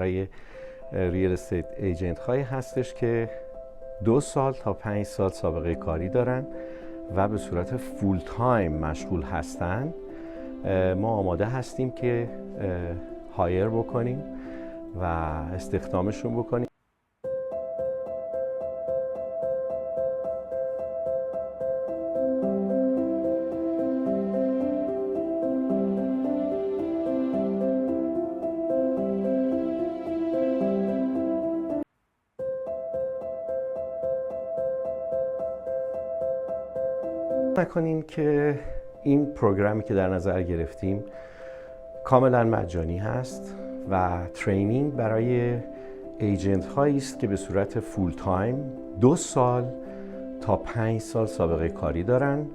برای ریل استیت ایجنت هایی هستش که 2 سال تا 5 سال سابقه کاری دارن و به صورت فول تایم مشغول هستن. ما آماده هستیم که هایر بکنیم و استخدامشون بکنیم. نکنین که این پروگرامی که در نظر گرفتیم کاملا مجانی هست و ترینینگ برای ایجنت هایی است که به صورت فول تایم 2 سال تا 5 سال سابقه کاری دارن